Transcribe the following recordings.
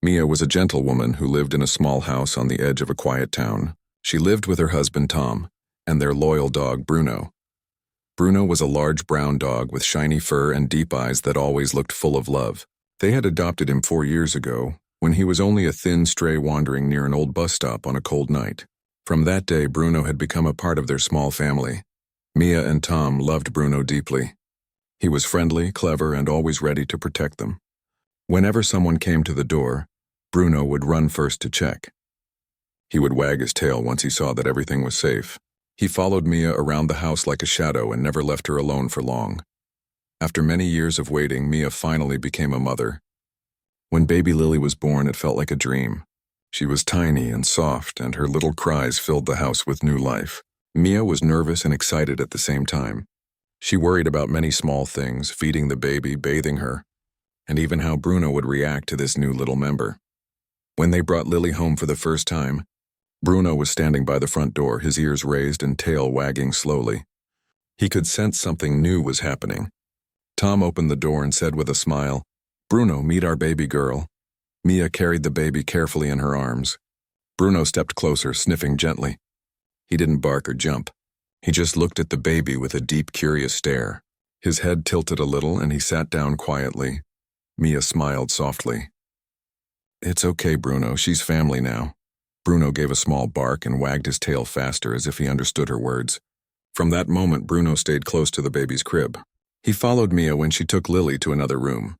Mia was a gentlewoman who lived in a small house on the edge of a quiet town. She lived with her husband Tom and their loyal dog Bruno. Bruno was a large brown dog with shiny fur and deep eyes that always looked full of love. They had adopted him 4 years ago, when he was only a thin stray wandering near an old bus stop on a cold night. From that day, Bruno had become a part of their small family. Mia and Tom loved Bruno deeply. He was friendly, clever, and always ready to protect them. Whenever someone came to the door, Bruno would run first to check. He would wag his tail once he saw that everything was safe. He followed Mia around the house like a shadow and never left her alone for long. After many years of waiting, Mia finally became a mother. When baby Lily was born, it felt like a dream. She was tiny and soft, and her little cries filled the house with new life. Mia was nervous and excited at the same time. She worried about many small things, feeding the baby, bathing her, and even how Bruno would react to this new little member. When they brought Lily home for the first time, Bruno was standing by the front door, his ears raised and tail wagging slowly. He could sense something new was happening. Tom opened the door and said with a smile, "Bruno, meet our baby girl." Mia carried the baby carefully in her arms. Bruno stepped closer, sniffing gently. He didn't bark or jump. He just looked at the baby with a deep, curious stare. His head tilted a little and he sat down quietly. Mia smiled softly. "It's okay, Bruno, she's family now." Bruno gave a small bark and wagged his tail faster as if he understood her words. From that moment, Bruno stayed close to the baby's crib. He followed Mia when she took Lily to another room.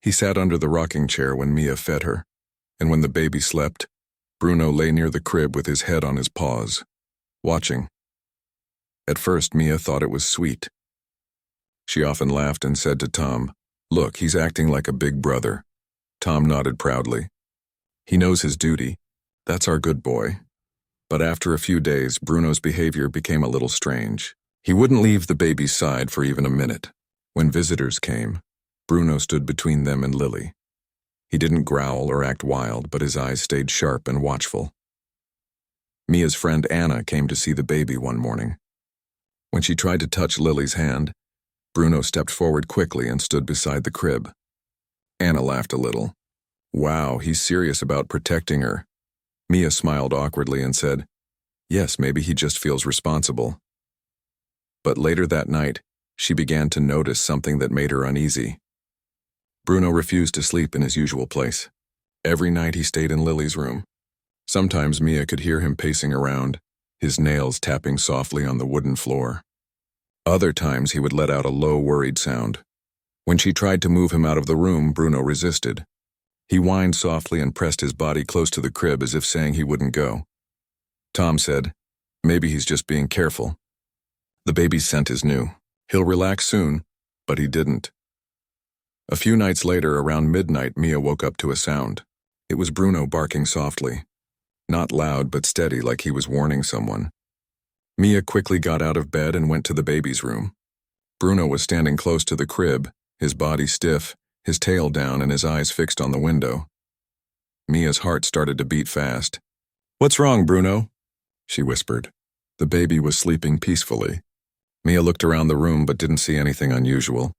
He sat under the rocking chair when Mia fed her, and when the baby slept, Bruno lay near the crib with his head on his paws, watching. At first, Mia thought it was sweet. She often laughed and said to Tom, "Look, he's acting like a big brother." Tom nodded proudly. "He knows his duty. That's our good boy." But after a few days, Bruno's behavior became a little strange. He wouldn't leave the baby's side for even a minute. When visitors came, Bruno stood between them and Lily. He didn't growl or act wild, but his eyes stayed sharp and watchful. Mia's friend Anna came to see the baby one morning. When she tried to touch Lily's hand, Bruno stepped forward quickly and stood beside the crib. Anna laughed a little. "Wow, he's serious about protecting her." Mia smiled awkwardly and said, "Yes, maybe he just feels responsible." But later that night, she began to notice something that made her uneasy. Bruno refused to sleep in his usual place. Every night he stayed in Lily's room. Sometimes Mia could hear him pacing around, his nails tapping softly on the wooden floor. Other times he would let out a low, worried sound. When she tried to move him out of the room, Bruno resisted. He whined softly and pressed his body close to the crib as if saying he wouldn't go. Tom said, "Maybe he's just being careful. The baby's scent is new. He'll relax soon," but he didn't. A few nights later, around midnight, Mia woke up to a sound. It was Bruno barking softly. Not loud, but steady, like he was warning someone. Mia quickly got out of bed and went to the baby's room. Bruno was standing close to the crib, his body stiff, his tail down and his eyes fixed on the window. Mia's heart started to beat fast. "What's wrong, Bruno?" she whispered. The baby was sleeping peacefully. Mia looked around the room but didn't see anything unusual.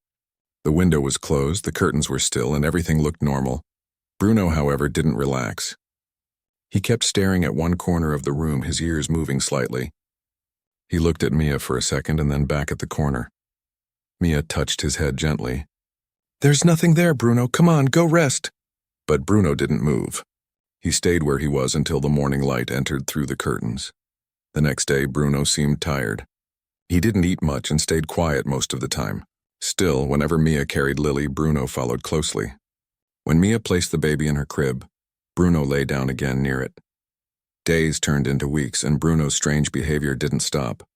The window was closed, the curtains were still, and everything looked normal. Bruno, however, didn't relax. He kept staring at one corner of the room, his ears moving slightly. He looked at Mia for a second and then back at the corner. Mia touched his head gently. "There's nothing there, Bruno. Come on, go rest." But Bruno didn't move. He stayed where he was until the morning light entered through the curtains. The next day, Bruno seemed tired. He didn't eat much and stayed quiet most of the time. Still, whenever Mia carried Lily, Bruno followed closely. When Mia placed the baby in her crib, Bruno lay down again near it. Days turned into weeks, and Bruno's strange behavior didn't stop.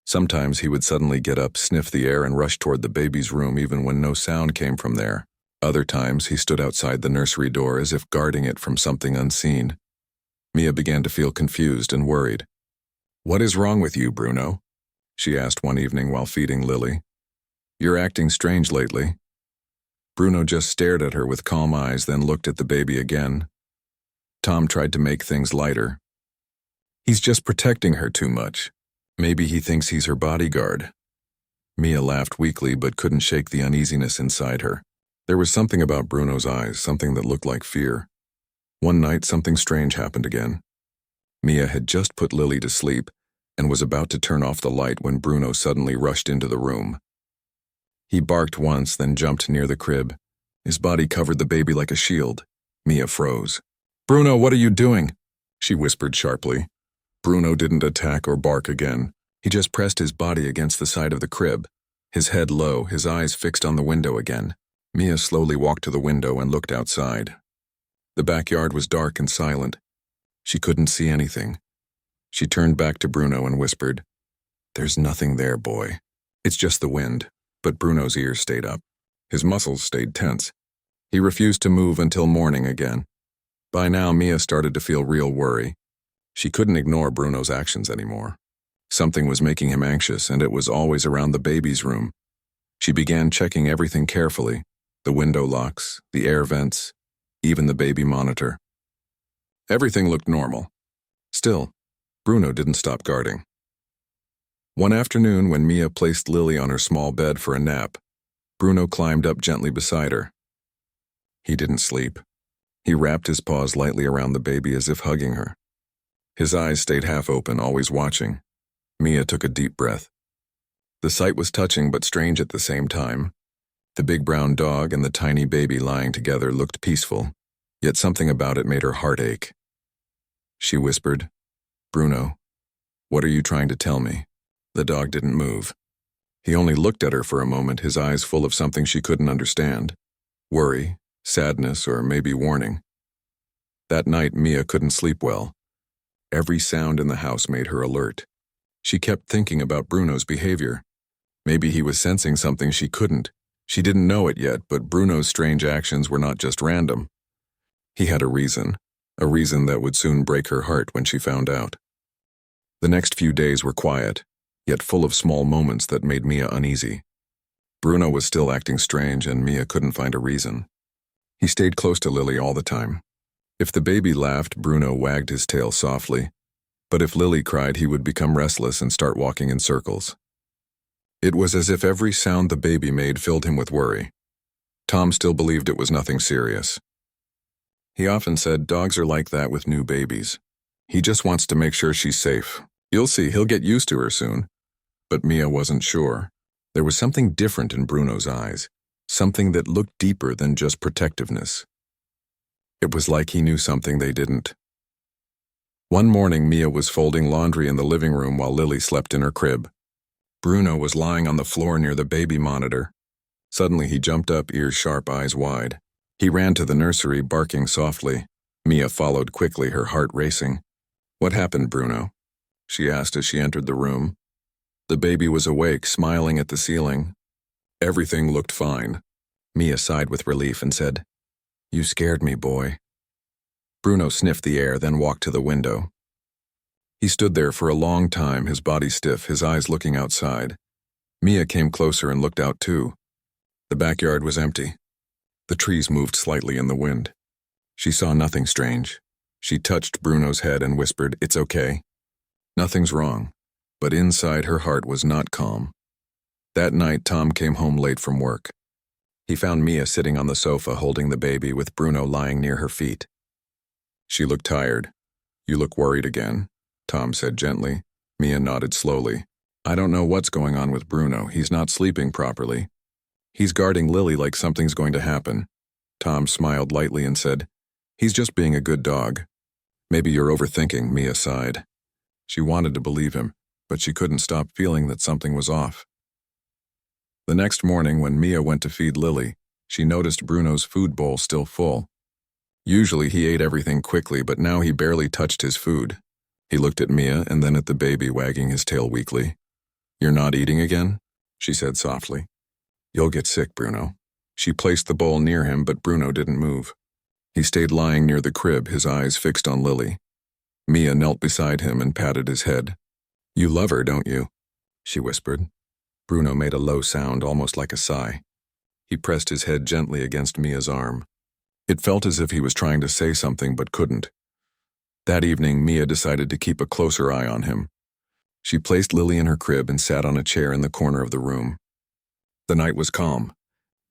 Sometimes he would suddenly get up, sniff the air, and rush toward the baby's room even when no sound came from there. Other times he stood outside the nursery door as if guarding it from something unseen. Mia began to feel confused and worried. "What is wrong with you, Bruno?" she asked one evening while feeding Lily. "You're acting strange lately." Bruno just stared at her with calm eyes, then looked at the baby again. Tom tried to make things lighter. "He's just protecting her too much. Maybe he thinks he's her bodyguard." Mia laughed weakly but couldn't shake the uneasiness inside her. There was something about Bruno's eyes, something that looked like fear. One night, something strange happened again. Mia had just put Lily to sleep and was about to turn off the light when Bruno suddenly rushed into the room. He barked once, then jumped near the crib. His body covered the baby like a shield. Mia froze. "Bruno, what are you doing?" she whispered sharply. Bruno didn't attack or bark again. He just pressed his body against the side of the crib, his head low, his eyes fixed on the window again. Mia slowly walked to the window and looked outside. The backyard was dark and silent. She couldn't see anything. She turned back to Bruno and whispered, "There's nothing there, boy. It's just the wind." But Bruno's ears stayed up. His muscles stayed tense. He refused to move until morning again. By now, Mia started to feel real worry. She couldn't ignore Bruno's actions anymore. Something was making him anxious, and it was always around the baby's room. She began checking everything carefully, the window locks, the air vents, even the baby monitor. Everything looked normal. Still, Bruno didn't stop guarding. One afternoon, when Mia placed Lily on her small bed for a nap, Bruno climbed up gently beside her. He didn't sleep. He wrapped his paws lightly around the baby as if hugging her. His eyes stayed half open, always watching. Mia took a deep breath. The sight was touching but strange at the same time. The big brown dog and the tiny baby lying together looked peaceful, yet something about it made her heart ache. She whispered, "Bruno, what are you trying to tell me?" The dog didn't move. He only looked at her for a moment, his eyes full of something she couldn't understand. Worry, sadness, or maybe warning. That night, Mia couldn't sleep well. Every sound in the house made her alert. She kept thinking about Bruno's behavior. Maybe he was sensing something she couldn't. She didn't know it yet, but Bruno's strange actions were not just random. He had a reason that would soon break her heart when she found out. The next few days were quiet, yet full of small moments that made Mia uneasy. Bruno was still acting strange, and Mia couldn't find a reason. He stayed close to Lily all the time. If the baby laughed, Bruno wagged his tail softly, but if Lily cried, he would become restless and start walking in circles. It was as if every sound the baby made filled him with worry. Tom still believed it was nothing serious. He often said, "Dogs are like that with new babies. He just wants to make sure she's safe. You'll see, he'll get used to her soon." But Mia wasn't sure. There was something different in Bruno's eyes, something that looked deeper than just protectiveness. It was like he knew something they didn't. One morning, Mia was folding laundry in the living room while Lily slept in her crib. Bruno was lying on the floor near the baby monitor. Suddenly, he jumped up, ears sharp, eyes wide. He ran to the nursery, barking softly. Mia followed quickly, her heart racing. "What happened, Bruno?" she asked as she entered the room. The baby was awake, smiling at the ceiling. Everything looked fine. Mia sighed with relief and said, "You scared me, boy." Bruno sniffed the air, then walked to the window. He stood there for a long time, his body stiff, his eyes looking outside. Mia came closer and looked out too. The backyard was empty. The trees moved slightly in the wind. She saw nothing strange. She touched Bruno's head and whispered, "It's okay. Nothing's wrong." But inside, her heart was not calm. That night, Tom came home late from work. He found Mia sitting on the sofa holding the baby with Bruno lying near her feet. She looked tired. "You look worried again," Tom said gently. Mia nodded slowly. "I don't know what's going on with Bruno. He's not sleeping properly. He's guarding Lily like something's going to happen." Tom smiled lightly and said, "He's just being a good dog." "Maybe you're overthinking," Mia sighed. She wanted to believe him, but she couldn't stop feeling that something was off. The next morning, when Mia went to feed Lily, she noticed Bruno's food bowl still full. Usually he ate everything quickly, but now he barely touched his food. He looked at Mia and then at the baby, wagging his tail weakly. "You're not eating again?" she said softly. "You'll get sick, Bruno." She placed the bowl near him, but Bruno didn't move. He stayed lying near the crib, his eyes fixed on Lily. Mia knelt beside him and patted his head. "You love her, don't you?" she whispered. Bruno made a low sound, almost like a sigh. He pressed his head gently against Mia's arm. It felt as if he was trying to say something but couldn't. That evening, Mia decided to keep a closer eye on him. She placed Lily in her crib and sat on a chair in the corner of the room. The night was calm.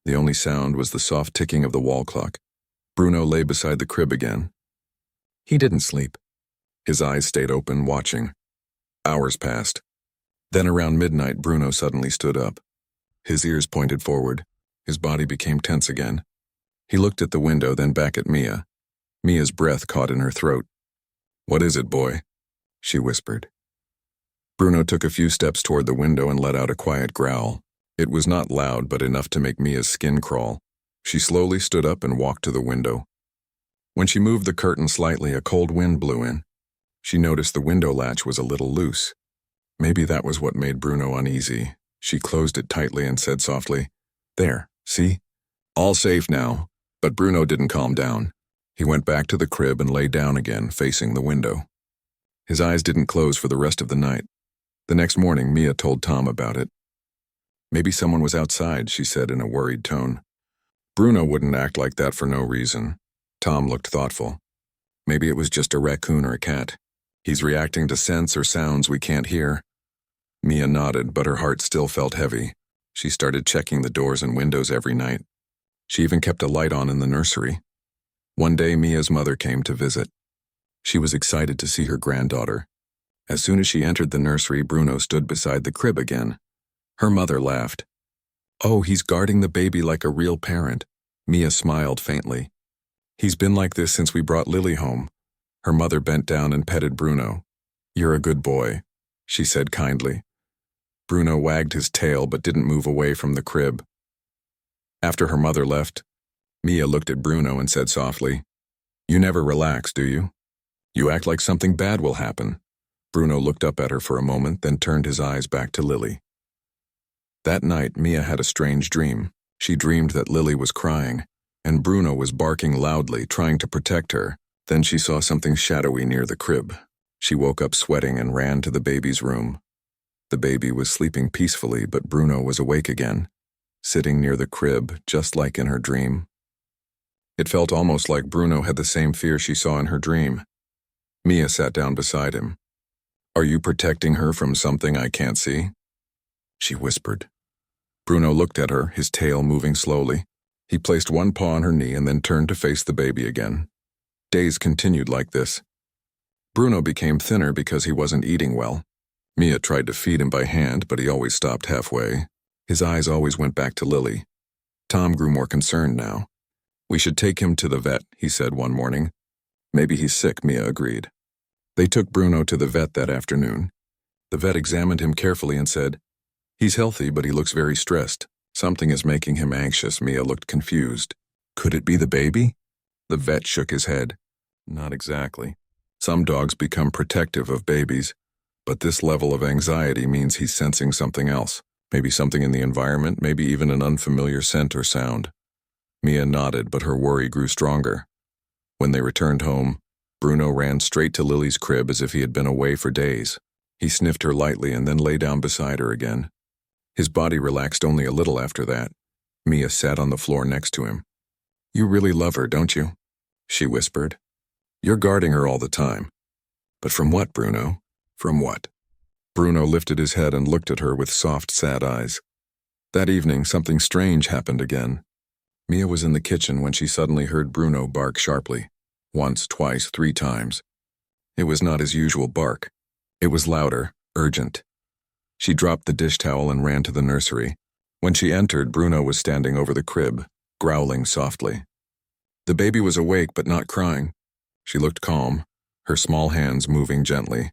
The only sound was the soft ticking of the wall clock. Bruno lay beside the crib again. He didn't sleep. His eyes stayed open, watching. Hours passed. Then around midnight, Bruno suddenly stood up. His ears pointed forward. His body became tense again. He looked at the window, then back at Mia. Mia's breath caught in her throat. "What is it, boy?" she whispered. Bruno took a few steps toward the window and let out a quiet growl. It was not loud, but enough to make Mia's skin crawl. She slowly stood up and walked to the window. When she moved the curtain slightly, a cold wind blew in. She noticed the window latch was a little loose. Maybe that was what made Bruno uneasy. She closed it tightly and said softly, "There, see? All safe now." But Bruno didn't calm down. He went back to the crib and lay down again, facing the window. His eyes didn't close for the rest of the night. The next morning, Mia told Tom about it. "Maybe someone was outside," she said in a worried tone. "Bruno wouldn't act like that for no reason." Tom looked thoughtful. "Maybe it was just a raccoon or a cat. He's reacting to scents or sounds we can't hear." Mia nodded, but her heart still felt heavy. She started checking the doors and windows every night. She even kept a light on in the nursery. One day, Mia's mother came to visit. She was excited to see her granddaughter. As soon as she entered the nursery, Bruno stood beside the crib again. Her mother laughed. "Oh, he's guarding the baby like a real parent." Mia smiled faintly. "He's been like this since we brought Lily home." Her mother bent down and petted Bruno. "You're a good boy," she said kindly. Bruno wagged his tail but didn't move away from the crib. After her mother left, Mia looked at Bruno and said softly, "You never relax, do you? You act like something bad will happen." Bruno looked up at her for a moment, then turned his eyes back to Lily. That night, Mia had a strange dream. She dreamed that Lily was crying, and Bruno was barking loudly, trying to protect her. Then she saw something shadowy near the crib. She woke up sweating and ran to the baby's room. The baby was sleeping peacefully, but Bruno was awake again, sitting near the crib, just like in her dream. It felt almost like Bruno had the same fear she saw in her dream. Mia sat down beside him. "Are you protecting her from something I can't see?" she whispered. Bruno looked at her, his tail moving slowly. He placed one paw on her knee and then turned to face the baby again. Days continued like this. Bruno became thinner because he wasn't eating well. Mia tried to feed him by hand, but he always stopped halfway. His eyes always went back to Lily. Tom grew more concerned now. "We should take him to the vet," he said one morning. "Maybe he's sick," Mia agreed. They took Bruno to the vet that afternoon. The vet examined him carefully and said, "He's healthy, but he looks very stressed. Something is making him anxious." Mia looked confused. "Could it be the baby?" The vet shook his head. "Not exactly. Some dogs become protective of babies, but this level of anxiety means he's sensing something else. Maybe something in the environment, maybe even an unfamiliar scent or sound." Mia nodded, but her worry grew stronger. When they returned home, Bruno ran straight to Lily's crib as if he had been away for days. He sniffed her lightly and then lay down beside her again. His body relaxed only a little after that. Mia sat on the floor next to him. "You really love her, don't you?" she whispered. "You're guarding her all the time." "But from what, Bruno? From what?" Bruno lifted his head and looked at her with soft, sad eyes. That evening, something strange happened again. Mia was in the kitchen when she suddenly heard Bruno bark sharply. Once, twice, 3 times. It was not his usual bark. It was louder, urgent. She dropped the dish towel and ran to the nursery. When she entered, Bruno was standing over the crib, growling softly. The baby was awake but not crying. She looked calm, her small hands moving gently.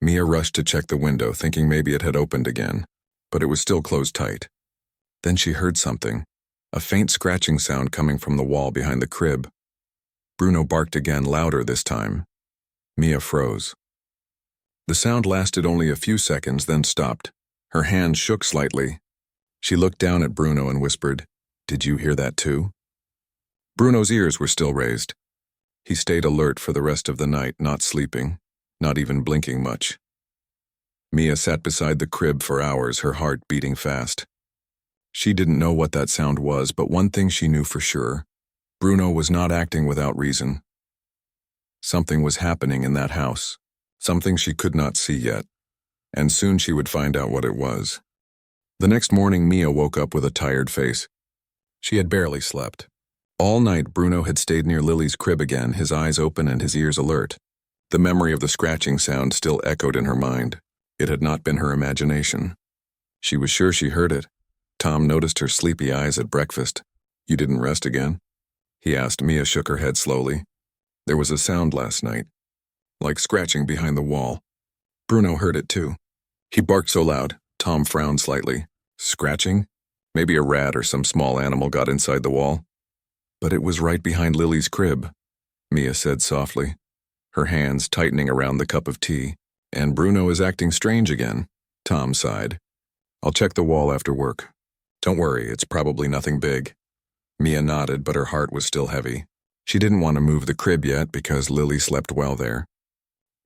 Mia rushed to check the window, thinking maybe it had opened again, but it was still closed tight. Then she heard something, a faint scratching sound coming from the wall behind the crib. Bruno barked again, louder this time. Mia froze. The sound lasted only a few seconds, then stopped. Her hands shook slightly. She looked down at Bruno and whispered, "Did you hear that too?" Bruno's ears were still raised. He stayed alert for the rest of the night, not sleeping, not even blinking much. Mia sat beside the crib for hours, her heart beating fast. She didn't know what that sound was, but one thing she knew for sure. Bruno was not acting without reason. Something was happening in that house, something she could not see yet, and soon she would find out what it was. The next morning, Mia woke up with a tired face. She had barely slept. All night, Bruno had stayed near Lily's crib again, his eyes open and his ears alert. The memory of the scratching sound still echoed in her mind. It had not been her imagination. She was sure she heard it. Tom noticed her sleepy eyes at breakfast. "You didn't rest again?" he asked. Mia shook her head slowly. "There was a sound last night, like scratching behind the wall." Bruno heard it too. He barked so loud, Tom frowned slightly. Scratching? Maybe a rat or some small animal got inside the wall. "But it was right behind Lily's crib," Mia said softly, her hands tightening around the cup of tea. "And Bruno is acting strange again," Tom sighed. "I'll check the wall after work. Don't worry, it's probably nothing big." Mia nodded, but her heart was still heavy. She didn't want to move the crib yet because Lily slept well there.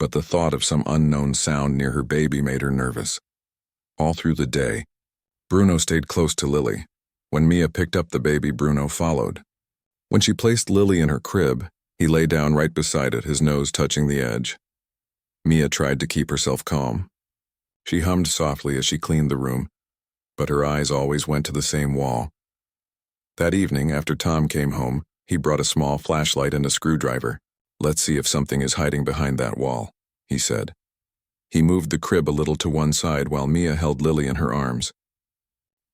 But the thought of some unknown sound near her baby made her nervous. All through the day, Bruno stayed close to Lily. When Mia picked up the baby, Bruno followed. When she placed Lily in her crib, he lay down right beside it, his nose touching the edge. Mia tried to keep herself calm. She hummed softly as she cleaned the room, but her eyes always went to the same wall. That evening, after Tom came home, he brought a small flashlight and a screwdriver. "Let's see if something is hiding behind that wall," he said. He moved the crib a little to one side while Mia held Lily in her arms.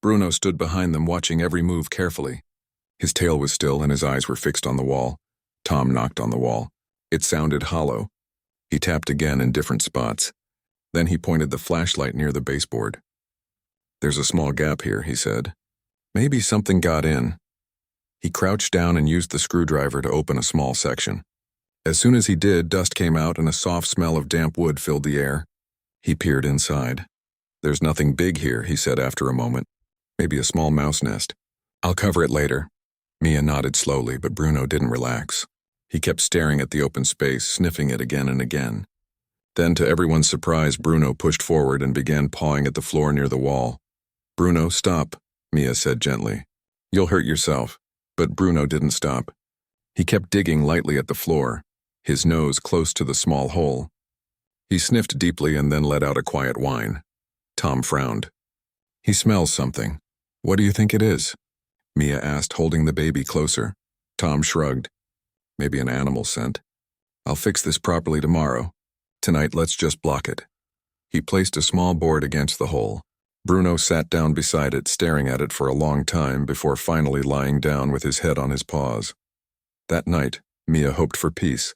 Bruno stood behind them, watching every move carefully. His tail was still and his eyes were fixed on the wall. Tom knocked on the wall. It sounded hollow. He tapped again in different spots. Then he pointed the flashlight near the baseboard. "There's a small gap here," he said. "Maybe something got in." He crouched down and used the screwdriver to open a small section. As soon as he did, dust came out and a soft smell of damp wood filled the air. He peered inside. "There's nothing big here," he said after a moment. "Maybe a small mouse nest. I'll cover it later." Mia nodded slowly, but Bruno didn't relax. He kept staring at the open space, sniffing it again and again. Then, to everyone's surprise, Bruno pushed forward and began pawing at the floor near the wall. "Bruno, stop," Mia said gently. "You'll hurt yourself." But Bruno didn't stop. He kept digging lightly at the floor, his nose close to the small hole. He sniffed deeply and then let out a quiet whine. Tom frowned. "He smells something. What do you think it is?" Mia asked, holding the baby closer. Tom shrugged. "Maybe an animal scent. I'll fix this properly tomorrow. Tonight, let's just block it." He placed a small board against the hole. Bruno sat down beside it, staring at it for a long time before finally lying down with his head on his paws. That night, Mia hoped for peace,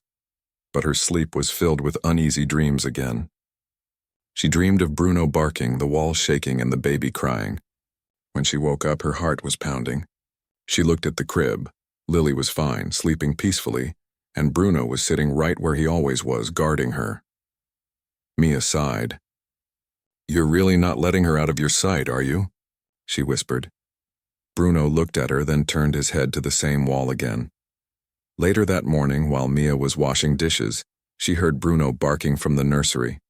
but her sleep was filled with uneasy dreams again. She dreamed of Bruno barking, the wall shaking, and the baby crying. When she woke up, her heart was pounding. She looked at the crib. Lily was fine, sleeping peacefully, and Bruno was sitting right where he always was, guarding her. Mia sighed. "You're really not letting her out of your sight, are you?" she whispered. Bruno looked at her, then turned his head to the same wall again. Later that morning, while Mia was washing dishes, she heard Bruno barking from the nursery.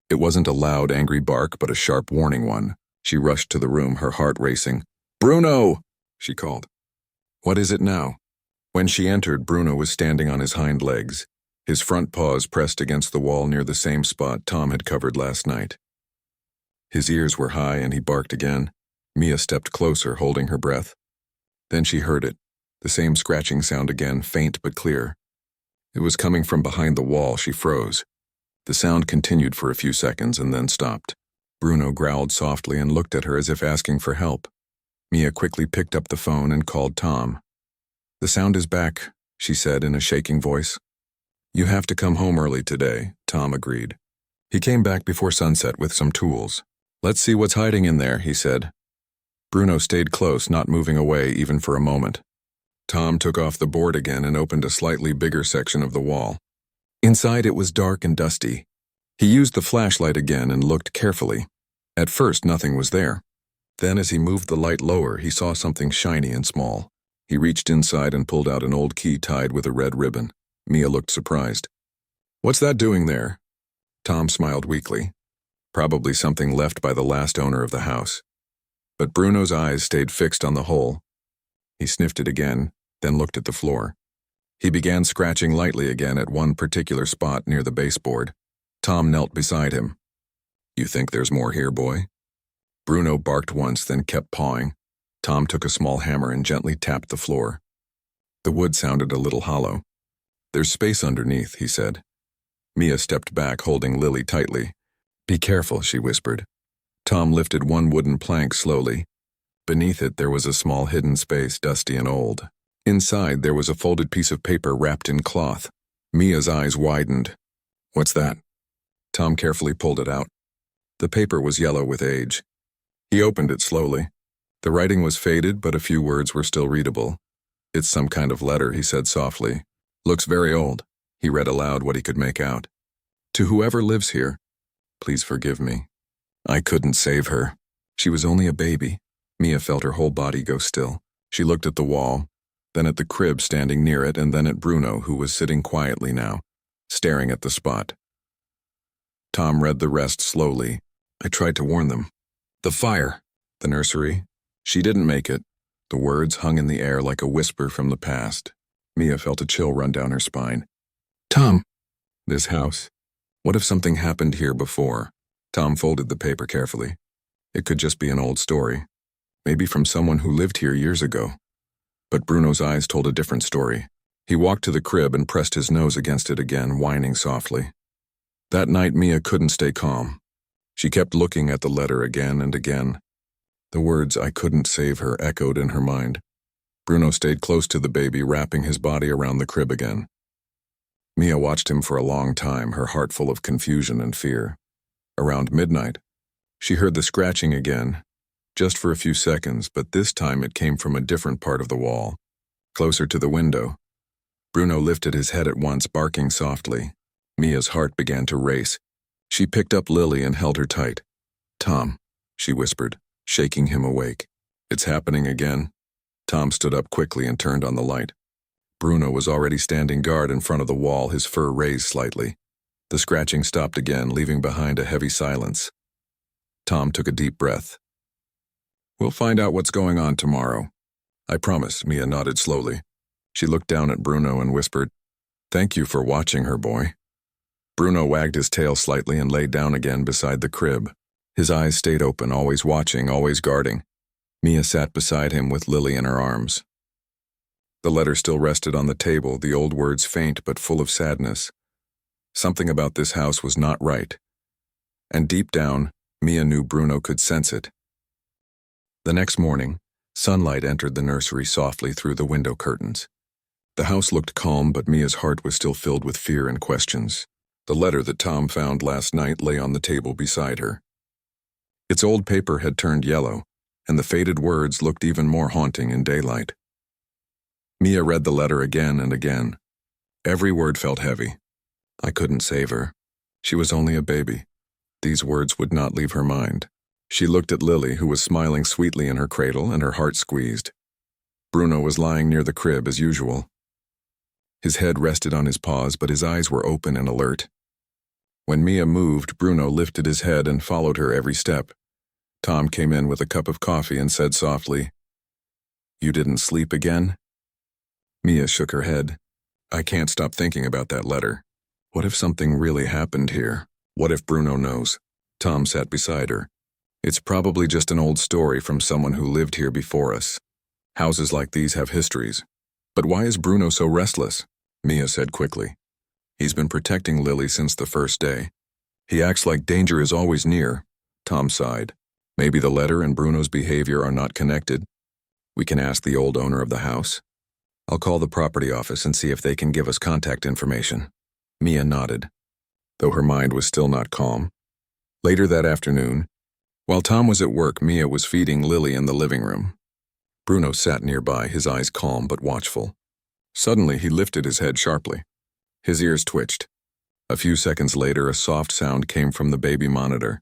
It wasn't a loud, angry bark, but a sharp warning one. She rushed to the room, her heart racing. "Bruno!" she called. "What is it now?" When she entered, Bruno was standing on his hind legs, his front paws pressed against the wall near the same spot Tom had covered last night. His ears were high and he barked again. Mia stepped closer, holding her breath. Then she heard it, the same scratching sound again, faint but clear. It was coming from behind the wall. She froze. The sound continued for a few seconds and then stopped. Bruno growled softly and looked at her as if asking for help. Mia quickly picked up the phone and called Tom. "The sound is back," she said in a shaking voice. "You have to come home early today," Tom agreed. He came back before sunset with some tools. "Let's see what's hiding in there," he said. Bruno stayed close, not moving away even for a moment. Tom took off the board again and opened a slightly bigger section of the wall. Inside it was dark and dusty. He used the flashlight again and looked carefully. At first, nothing was there. Then, as he moved the light lower, he saw something shiny and small. He reached inside and pulled out an old key tied with a red ribbon. Mia looked surprised. "What's that doing there?" Tom smiled weakly. Probably something left by the last owner of the house. But Bruno's eyes stayed fixed on the hole. He sniffed it again, then looked at the floor. He began scratching lightly again at one particular spot near the baseboard. Tom knelt beside him. "You think there's more here, boy?" Bruno barked once, then kept pawing. Tom took a small hammer and gently tapped the floor. The wood sounded a little hollow. "There's space underneath," he said. Mia stepped back, holding Lily tightly. "Be careful," she whispered. Tom lifted one wooden plank slowly. Beneath it there was a small hidden space, dusty and old. Inside there was a folded piece of paper wrapped in cloth. Mia's eyes widened. "What's that?" Tom carefully pulled it out. The paper was yellow with age. He opened it slowly. The writing was faded, but a few words were still readable. "It's some kind of letter," he said softly. "Looks very old." He read aloud what he could make out. "To whoever lives here, please forgive me. I couldn't save her. She was only a baby." Mia felt her whole body go still. She looked at the wall, then at the crib standing near it, and then at Bruno, who was sitting quietly now, staring at the spot. Tom read the rest slowly. "I tried to warn them. The fire. The nursery. She didn't make it." The words hung in the air like a whisper from the past. Mia felt a chill run down her spine. "Tom." "This house. What if something happened here before?" Tom folded the paper carefully. It could just be an old story. Maybe from someone who lived here years ago. But Bruno's eyes told a different story. He walked to the crib and pressed his nose against it again, whining softly. That night Mia couldn't stay calm. She kept looking at the letter again and again. The words "I couldn't save her" echoed in her mind. Bruno stayed close to the baby, wrapping his body around the crib again. Mia watched him for a long time, her heart full of confusion and fear. Around midnight, she heard the scratching again, just for a few seconds, but this time it came from a different part of the wall, closer to the window. Bruno lifted his head at once, barking softly. Mia's heart began to race. She picked up Lily and held her tight. "Tom," she whispered, shaking him awake. "It's happening again." Tom stood up quickly and turned on the light. Bruno was already standing guard in front of the wall, his fur raised slightly. The scratching stopped again, leaving behind a heavy silence. Tom took a deep breath. "We'll find out what's going on tomorrow. I promise," Mia nodded slowly. She looked down at Bruno and whispered, "Thank you for watching her, boy." Bruno wagged his tail slightly and lay down again beside the crib. His eyes stayed open, always watching, always guarding. Mia sat beside him with Lily in her arms. The letter still rested on the table, the old words faint but full of sadness. Something about this house was not right. And deep down, Mia knew Bruno could sense it. The next morning, sunlight entered the nursery softly through the window curtains. The house looked calm, but Mia's heart was still filled with fear and questions. The letter that Tom found last night lay on the table beside her. Its old paper had turned yellow, and the faded words looked even more haunting in daylight. Mia read the letter again and again. Every word felt heavy. I couldn't save her. She was only a baby. These words would not leave her mind. She looked at Lily, who was smiling sweetly in her cradle, and her heart squeezed. Bruno was lying near the crib as usual. His head rested on his paws, but his eyes were open and alert. When Mia moved, Bruno lifted his head and followed her every step. Tom came in with a cup of coffee and said softly, "You didn't sleep again?" Mia shook her head. "I can't stop thinking about that letter. What if something really happened here? What if Bruno knows?" Tom sat beside her. "It's probably just an old story from someone who lived here before us. Houses like these have histories. But why is Bruno so restless?" Mia said quickly. "He's been protecting Lily since the first day. He acts like danger is always near." Tom sighed. "Maybe the letter and Bruno's behavior are not connected. We can ask the old owner of the house. I'll call the property office and see if they can give us contact information." Mia nodded, though her mind was still not calm. Later that afternoon, while Tom was at work, Mia was feeding Lily in the living room. Bruno sat nearby, his eyes calm but watchful. Suddenly, he lifted his head sharply. His ears twitched. A few seconds later, a soft sound came from the baby monitor,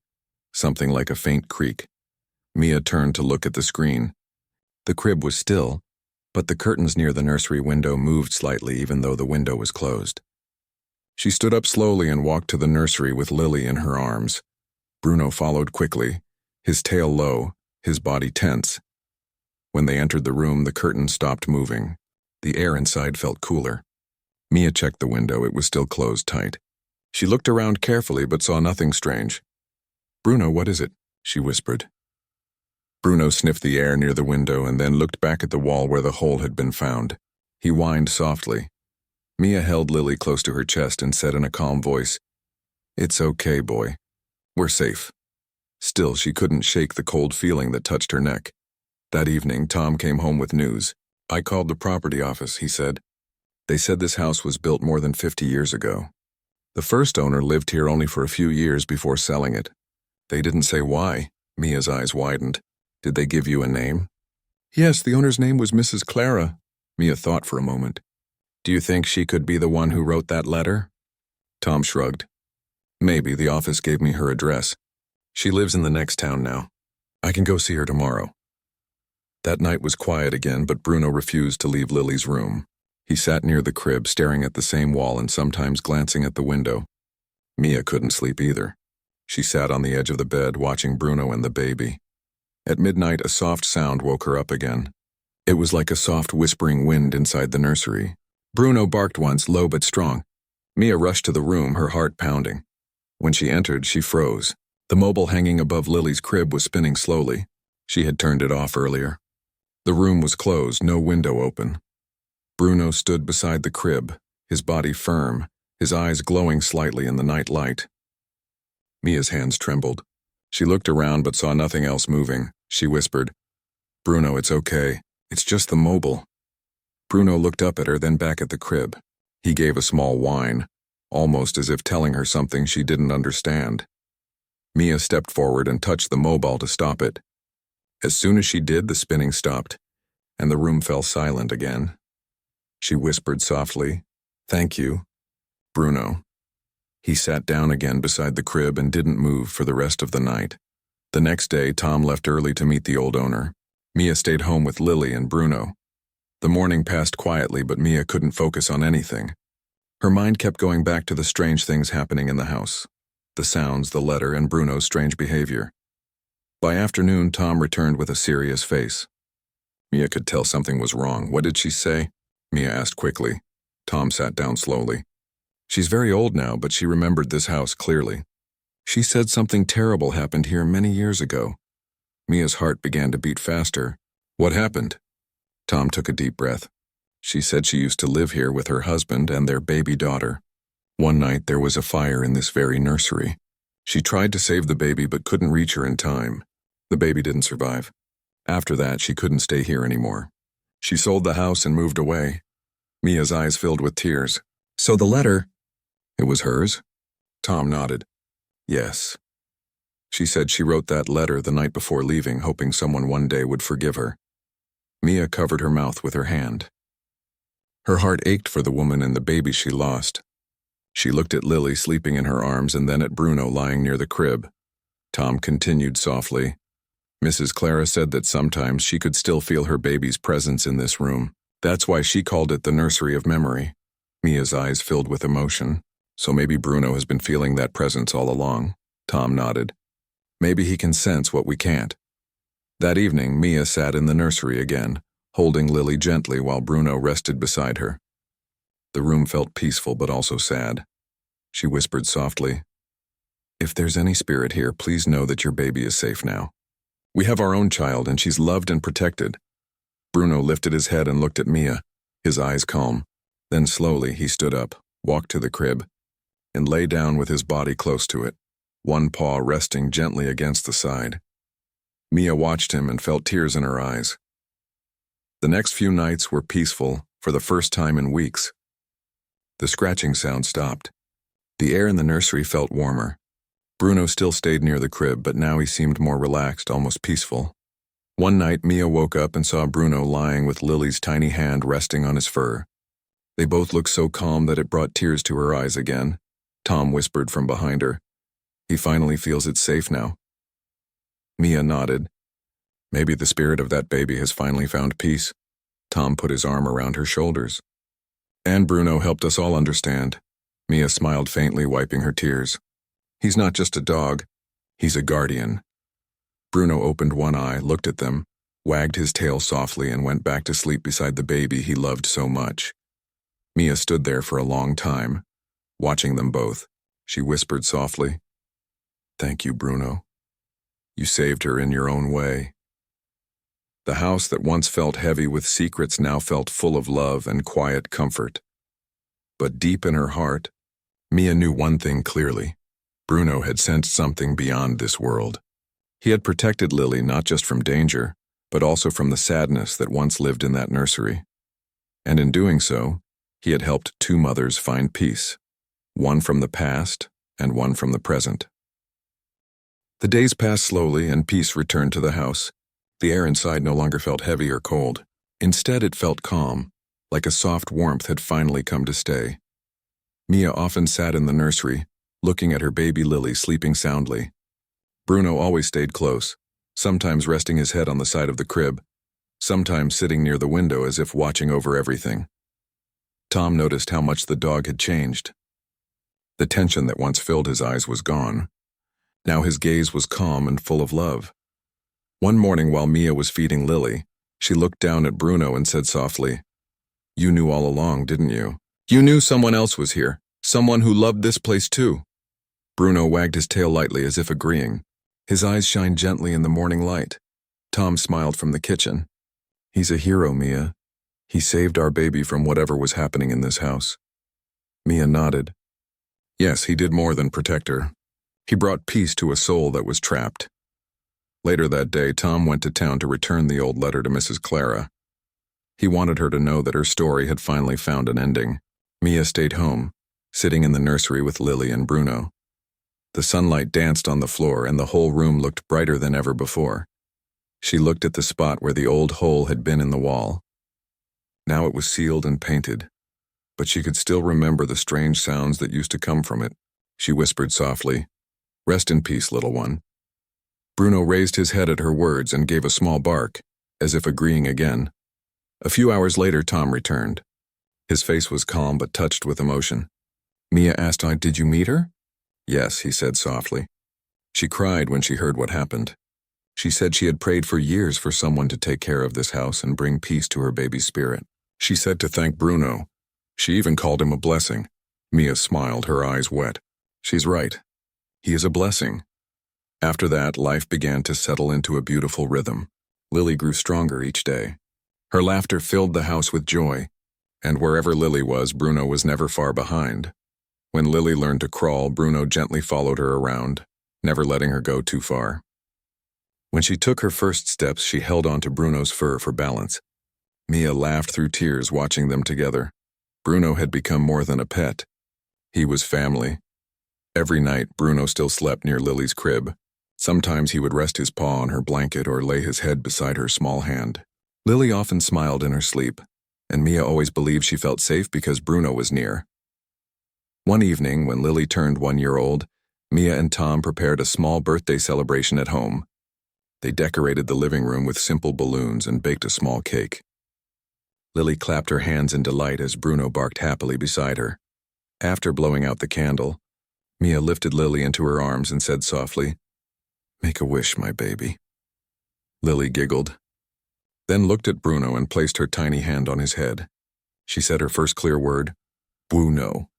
something like a faint creak. Mia turned to look at the screen. The crib was still, but the curtains near the nursery window moved slightly even though the window was closed. She stood up slowly and walked to the nursery with Lily in her arms. Bruno followed quickly, his tail low, his body tense. When they entered the room, the curtains stopped moving. The air inside felt cooler. Mia checked the window. It was still closed tight. She looked around carefully but saw nothing strange. "Bruno, what is it?" she whispered. Bruno sniffed the air near the window and then looked back at the wall where the hole had been found. He whined softly. Mia held Lily close to her chest and said in a calm voice, "It's okay, boy. We're safe." Still, she couldn't shake the cold feeling that touched her neck. That evening, Tom came home with news. "I called the property office," he said. "They said this house was built more than 50 years ago. The first owner lived here only for a few years before selling it. They didn't say why." Mia's eyes widened. "Did they give you a name?" "Yes, the owner's name was Mrs. Clara." Mia thought for a moment. "Do you think she could be the one who wrote that letter?" Tom shrugged. "Maybe. The office gave me her address. She lives in the next town now. I can go see her tomorrow." That night was quiet again, but Bruno refused to leave Lily's room. He sat near the crib, staring at the same wall and sometimes glancing at the window. Mia couldn't sleep either. She sat on the edge of the bed, watching Bruno and the baby. At midnight, a soft sound woke her up again. It was like a soft whispering wind inside the nursery. Bruno barked once, low but strong. Mia rushed to the room, her heart pounding. When she entered, she froze. The mobile hanging above Lily's crib was spinning slowly. She had turned it off earlier. The room was closed, no window open. Bruno stood beside the crib, his body firm, his eyes glowing slightly in the night light. Mia's hands trembled. She looked around but saw nothing else moving. She whispered, "Bruno, it's okay. It's just the mobile." Bruno looked up at her, then back at the crib. He gave a small whine, almost as if telling her something she didn't understand. Mia stepped forward and touched the mobile to stop it. As soon as she did, the spinning stopped, and the room fell silent again. She whispered softly, "Thank you, Bruno." He sat down again beside the crib and didn't move for the rest of the night. The next day, Tom left early to meet the old owner. Mia stayed home with Lily and Bruno. The morning passed quietly, but Mia couldn't focus on anything. Her mind kept going back to the strange things happening in the house. The sounds, the letter, and Bruno's strange behavior. By afternoon, Tom returned with a serious face. Mia could tell something was wrong. "What did she say?" Mia asked quickly. Tom sat down slowly. "She's very old now, but she remembered this house clearly. She said something terrible happened here many years ago." Mia's heart began to beat faster. "What happened?" Tom took a deep breath. "She said she used to live here with her husband and their baby daughter. One night there was a fire in this very nursery. She tried to save the baby but couldn't reach her in time. The baby didn't survive. After that, she couldn't stay here anymore. She sold the house and moved away." Mia's eyes filled with tears. "So the letter—" "It was hers?" Tom nodded. "Yes. She said she wrote that letter the night before leaving, hoping someone one day would forgive her." Mia covered her mouth with her hand. Her heart ached for the woman and the baby she lost. She looked at Lily sleeping in her arms and then at Bruno lying near the crib. Tom continued softly, "Mrs. Clara said that sometimes she could still feel her baby's presence in this room. That's why she called it the Nursery of Memory." Mia's eyes filled with emotion. "So maybe Bruno has been feeling that presence all along." Tom nodded. "Maybe he can sense what we can't." That evening, Mia sat in the nursery again, holding Lily gently while Bruno rested beside her. The room felt peaceful but also sad. She whispered softly, "If there's any spirit here, please know that your baby is safe now. We have our own child and she's loved and protected." Bruno lifted his head and looked at Mia, his eyes calm. Then slowly he stood up, walked to the crib, and lay down with his body close to it, one paw resting gently against the side. Mia watched him and felt tears in her eyes. The next few nights were peaceful for the first time in weeks. The scratching sound stopped. The air in the nursery felt warmer. Bruno still stayed near the crib, but now he seemed more relaxed, almost peaceful. One night, Mia woke up and saw Bruno lying with Lily's tiny hand resting on his fur. They both looked so calm that it brought tears to her eyes again. Tom whispered from behind her, "He finally feels it's safe now." Mia nodded. "Maybe the spirit of that baby has finally found peace." Tom put his arm around her shoulders. "And Bruno helped us all understand." Mia smiled faintly, wiping her tears. "He's not just a dog. He's a guardian." Bruno opened one eye, looked at them, wagged his tail softly, and went back to sleep beside the baby he loved so much. Mia stood there for a long time, watching them both. She whispered softly, "Thank you, Bruno. You saved her in your own way." The house that once felt heavy with secrets now felt full of love and quiet comfort. But deep in her heart, Mia knew one thing clearly. Bruno had sensed something beyond this world. He had protected Lily not just from danger, but also from the sadness that once lived in that nursery. And in doing so, he had helped two mothers find peace, one from the past and one from the present. The days passed slowly and peace returned to the house. The air inside no longer felt heavy or cold. Instead, it felt calm, like a soft warmth had finally come to stay. Mia often sat in the nursery, looking at her baby Lily sleeping soundly. Bruno always stayed close, sometimes resting his head on the side of the crib, sometimes sitting near the window as if watching over everything. Tom noticed how much the dog had changed. The tension that once filled his eyes was gone. Now his gaze was calm and full of love. One morning while Mia was feeding Lily, she looked down at Bruno and said softly, "You knew all along, didn't you? You knew someone else was here, someone who loved this place too." Bruno wagged his tail lightly as if agreeing. His eyes shined gently in the morning light. Tom smiled from the kitchen. "He's a hero, Mia. He saved our baby from whatever was happening in this house." Mia nodded. Yes, he did more than protect her. He brought peace to a soul that was trapped. Later that day, Tom went to town to return the old letter to Mrs. Clara. He wanted her to know that her story had finally found an ending. Mia stayed home, sitting in the nursery with Lily and Bruno. The sunlight danced on the floor and the whole room looked brighter than ever before. She looked at the spot where the old hole had been in the wall. Now it was sealed and painted, but she could still remember the strange sounds that used to come from it. She whispered softly, "Rest in peace, little one." Bruno raised his head at her words and gave a small bark, as if agreeing again. A few hours later, Tom returned. His face was calm but touched with emotion. Mia asked, "Did you meet her?" "Yes," he said softly. She cried when she heard what happened. She said she had prayed for years for someone to take care of this house and bring peace to her baby's spirit. She said to thank Bruno. She even called him a blessing. Mia smiled, her eyes wet. She's right. He is a blessing. After that, life began to settle into a beautiful rhythm. Lily grew stronger each day. Her laughter filled the house with joy, and wherever Lily was, Bruno was never far behind. When Lily learned to crawl, Bruno gently followed her around, never letting her go too far. When she took her first steps, she held onto Bruno's fur for balance. Mia laughed through tears watching them together. Bruno had become more than a pet. He was family. Every night, Bruno still slept near Lily's crib. Sometimes he would rest his paw on her blanket or lay his head beside her small hand. Lily often smiled in her sleep, and Mia always believed she felt safe because Bruno was near. One evening, when Lily turned 1 year old, Mia and Tom prepared a small birthday celebration at home. They decorated the living room with simple balloons and baked a small cake. Lily clapped her hands in delight as Bruno barked happily beside her. After blowing out the candle, Mia lifted Lily into her arms and said softly, "Make a wish, my baby." Lily giggled, then looked at Bruno and placed her tiny hand on his head. She said her first clear word, "Bruno."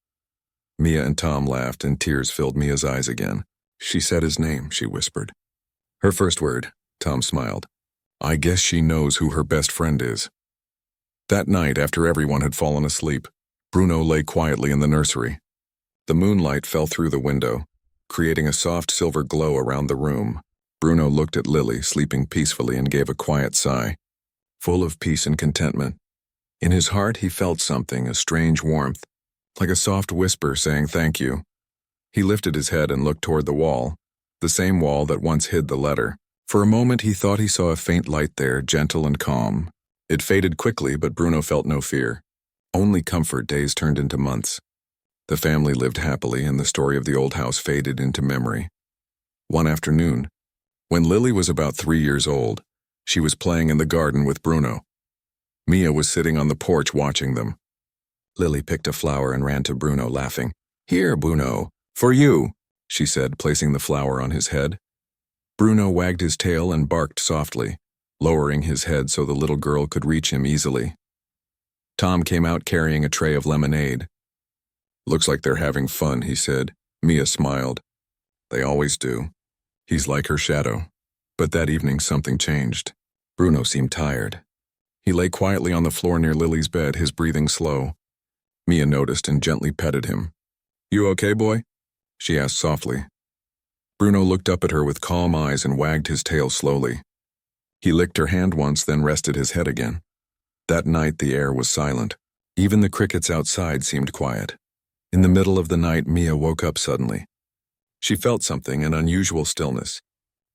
Mia and Tom laughed and tears filled Mia's eyes again. "She said his name," she whispered. "Her first word," Tom smiled. "I guess she knows who her best friend is." That night, after everyone had fallen asleep, Bruno lay quietly in the nursery. The moonlight fell through the window, creating a soft silver glow around the room. Bruno looked at Lily, sleeping peacefully, and gave a quiet sigh, full of peace and contentment. In his heart, he felt something, a strange warmth, like a soft whisper saying thank you. He lifted his head and looked toward the wall, the same wall that once hid the letter. For a moment, he thought he saw a faint light there, gentle and calm. It faded quickly, but Bruno felt no fear. Only comfort. Days turned into months. The family lived happily, and the story of the old house faded into memory. One afternoon, when Lily was about 3 years old, she was playing in the garden with Bruno. Mia was sitting on the porch watching them. Lily picked a flower and ran to Bruno, laughing. "Here, Bruno, for you," she said, placing the flower on his head. Bruno wagged his tail and barked softly, lowering his head so the little girl could reach him easily. Tom came out carrying a tray of lemonade. "Looks like they're having fun," he said. Mia smiled. "They always do. He's like her shadow." But that evening something changed. Bruno seemed tired. He lay quietly on the floor near Lily's bed, his breathing slow. Mia noticed and gently petted him. "You okay, boy?" she asked softly. Bruno looked up at her with calm eyes and wagged his tail slowly. He licked her hand once, then rested his head again. That night the air was silent. Even the crickets outside seemed quiet. In the middle of the night, Mia woke up suddenly. She felt something, an unusual stillness.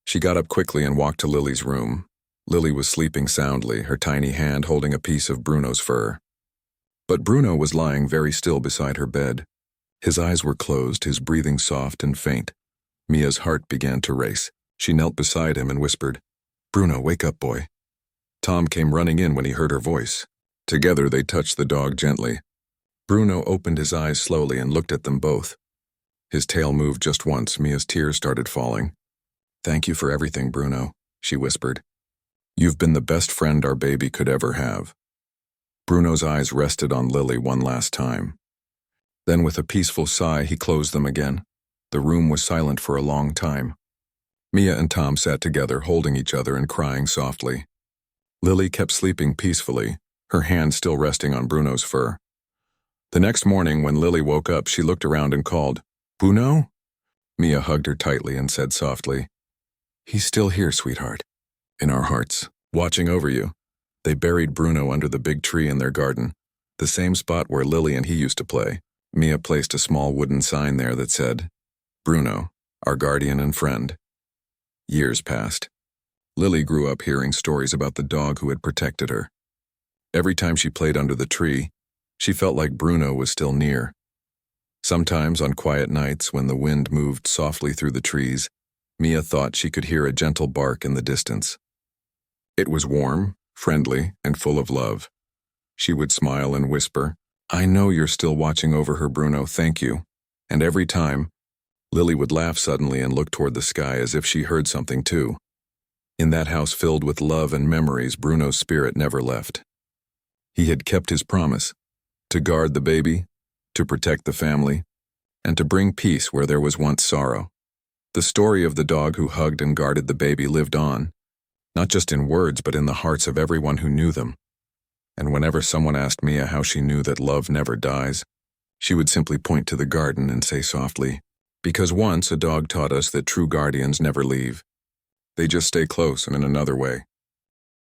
She got up quickly and walked to Lily's room. Lily was sleeping soundly, her tiny hand holding a piece of Bruno's fur. But Bruno was lying very still beside her bed. His eyes were closed, his breathing soft and faint. Mia's heart began to race. She knelt beside him and whispered, "Bruno, wake up, boy." Tom came running in when he heard her voice. Together they touched the dog gently. Bruno opened his eyes slowly and looked at them both. His tail moved just once. Mia's tears started falling. "Thank you for everything, Bruno," she whispered. "You've been the best friend our baby could ever have." Bruno's eyes rested on Lily one last time. Then with a peaceful sigh, he closed them again. The room was silent for a long time. Mia and Tom sat together, holding each other and crying softly. Lily kept sleeping peacefully, her hand still resting on Bruno's fur. The next morning, when Lily woke up, she looked around and called, "Bruno?" Mia hugged her tightly and said softly, "He's still here, sweetheart, in our hearts, watching over you." They buried Bruno under the big tree in their garden, the same spot where Lily and he used to play. Mia placed a small wooden sign there that said, "Bruno, our guardian and friend." Years passed. Lily grew up hearing stories about the dog who had protected her. Every time she played under the tree, she felt like Bruno was still near. Sometimes on quiet nights when the wind moved softly through the trees, Mia thought she could hear a gentle bark in the distance. It was warm, friendly, and full of love. She would smile and whisper, "I know you're still watching over her, Bruno, thank you." And every time, Lily would laugh suddenly and look toward the sky as if she heard something too. In that house filled with love and memories, Bruno's spirit never left. He had kept his promise, to guard the baby, to protect the family, and to bring peace where there was once sorrow. The story of the dog who hugged and guarded the baby lived on, not just in words but in the hearts of everyone who knew them. And whenever someone asked Mia how she knew that love never dies, she would simply point to the garden and say softly, "Because once a dog taught us that true guardians never leave. They just stay close and in another way."